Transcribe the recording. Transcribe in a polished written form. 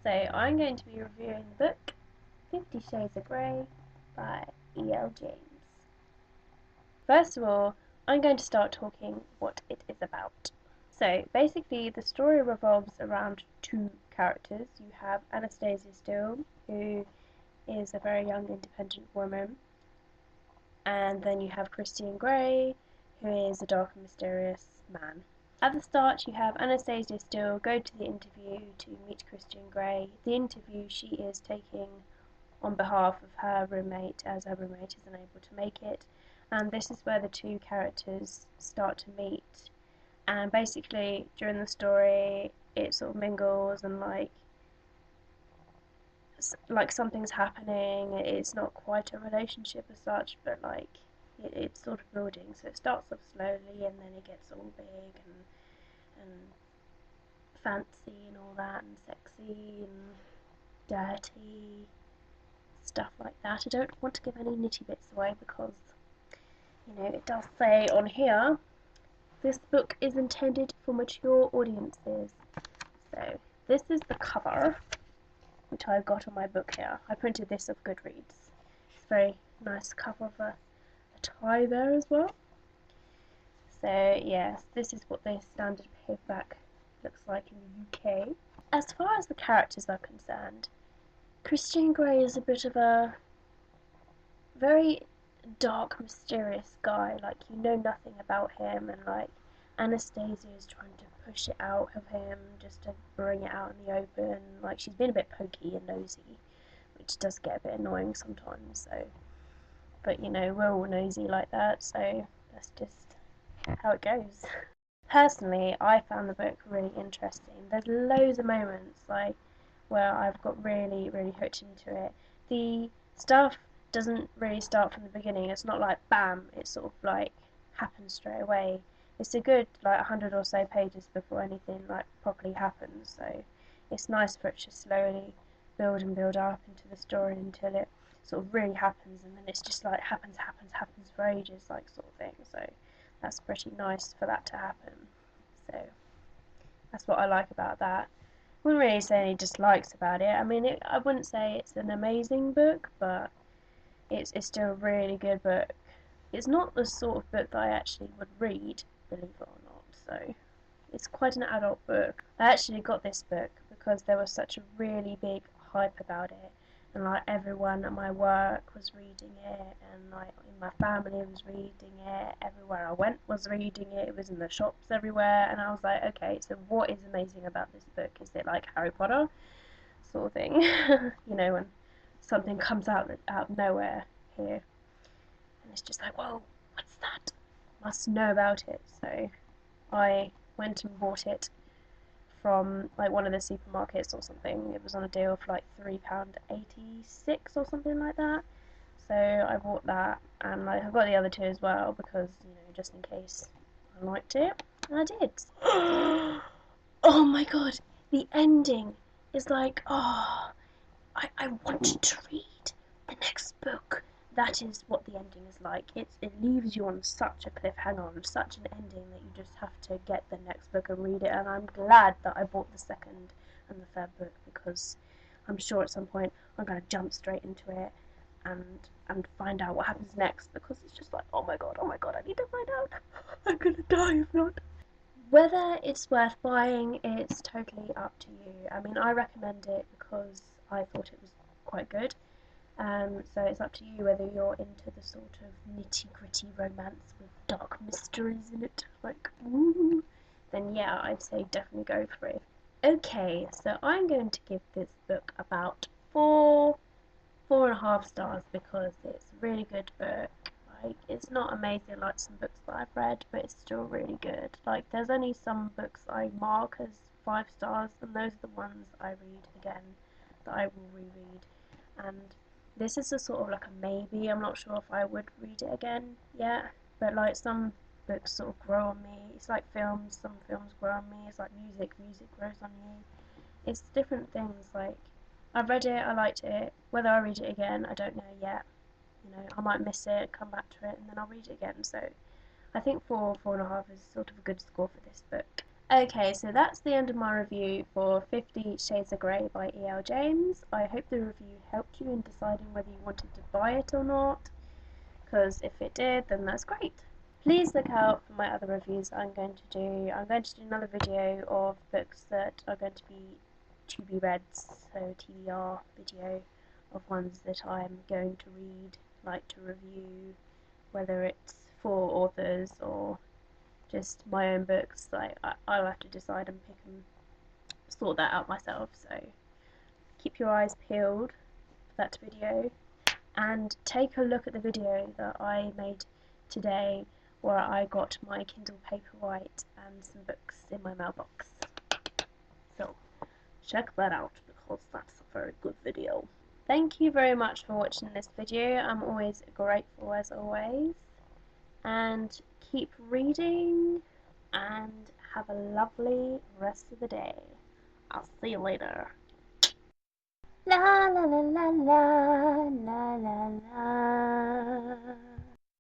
So I'm going to be reviewing the book 50 Shades of Grey by E.L. James. First of all, I'm going to start talking what it is about. So basically the story revolves around two characters. You have Anastasia Steele, who is a very young independent woman, and then you have Christian Grey, who is a dark and mysterious man. At the start, you have Anastasia Steele go to the interview to meet Christian Grey. The interview she is taking on behalf of her roommate, as her roommate is unable to make it, and this is where the two characters start to meet. And basically, during the story, it sort of mingles and like something's happening. It's not quite a relationship as such, but it's sort of building. So it starts off slowly, and then it gets all big and fancy and all that, and sexy and dirty stuff like that. I don't want to give any nitty bits away because, it does say on here, this book is intended for mature audiences. So this is the cover, which I've got on my book here. I printed this off Goodreads. It's a very nice cover of a tie there as well. So yes, this is what the standard paperback looks like in the UK. As far as the characters are concerned, Christian Grey is a bit of a very dark, mysterious guy. You know nothing about him, and Anastasia is trying to push it out of him just to bring it out in the open. She's been a bit pokey and nosy, which does get a bit annoying sometimes. But we're all nosy like that, so that's just how it goes. Personally, I found the book really interesting. There's loads of moments where I've got really, really hooked into it. The stuff doesn't really start from the beginning. It's not like bam, it sort of happens straight away. It's a good 100 or so pages before anything properly happens. So it's nice for it to slowly build and build up into the story until it sort of really happens, and then it's just happens for ages sort of thing. So that's pretty nice for that to happen. So that's what I like about that. I wouldn't really say any dislikes about it. I mean, I wouldn't say it's an amazing book, but it's still a really good book. It's not the sort of book that I actually would read, believe it or not. So it's quite an adult book. I actually got this book because there was such a really big hype about it, and everyone at my work was reading it, and in my family was reading it. Everywhere I went was reading it. It was in the shops everywhere, and I was like, okay, so what is amazing about this book? Is it like Harry Potter sort of thing? When something comes out of nowhere here, and it's just like, whoa, what's that? Must know about it. So I went and bought it from one of the supermarkets or something. It was on a deal for £3.86 or something like that. So I bought that, and I've got the other two as well because just in case I liked it, and I did. Oh my god, the ending is I wanted to read the next book. That is what the ending is like. It leaves you on such a cliffhanger, on such an ending that you just have to get the next book and read it. And I'm glad that I bought the second and the third book, because I'm sure at some point I'm gonna jump straight into it and find out what happens next, because it's just oh my god, I need to find out. I'm gonna die if not. Whether it's worth buying, it's totally up to you. I mean, I recommend it because I thought it was quite good. So it's up to you whether you're into the sort of nitty-gritty romance with dark mysteries in it, ooh, then yeah, I'd say definitely go for it. Okay, so I'm going to give this book about 4.5 stars, because it's a really good book. It's not amazing like some books that I've read, but it's still really good. There's only some books I mark as 5 stars, and those are the ones I read again, that I will reread. And this is a sort of a maybe. I'm not sure if I would read it again yet, but some books sort of grow on me. It's like films, some films grow on me. It's like music grows on you. It's different things. I've read it, I liked it. Whether I read it again, I don't know yet. I might miss it, come back to it, and then I'll read it again. So I think 4.5 is sort of a good score for this book. Okay, so that's the end of my review for 50 Shades of Grey by E.L. James. I hope the review helped you in deciding whether you wanted to buy it or not, because if it did, then that's great. Please look out for my other reviews that I'm going to do. I'm going to do another video of books that are going to be to be read, so TBR video of ones that I'm going to read, like to review, whether it's for authors or just my own books. Like I'll have to decide and pick and sort that out myself. So keep your eyes peeled for that video, and take a look at the video that I made today where I got my Kindle Paperwhite and some books in my mailbox. So check that out because that's a very good video. Thank you very much for watching this video. I'm always grateful as always. And keep reading and have a lovely rest of the day. I'll see you later. La la la la la la la la.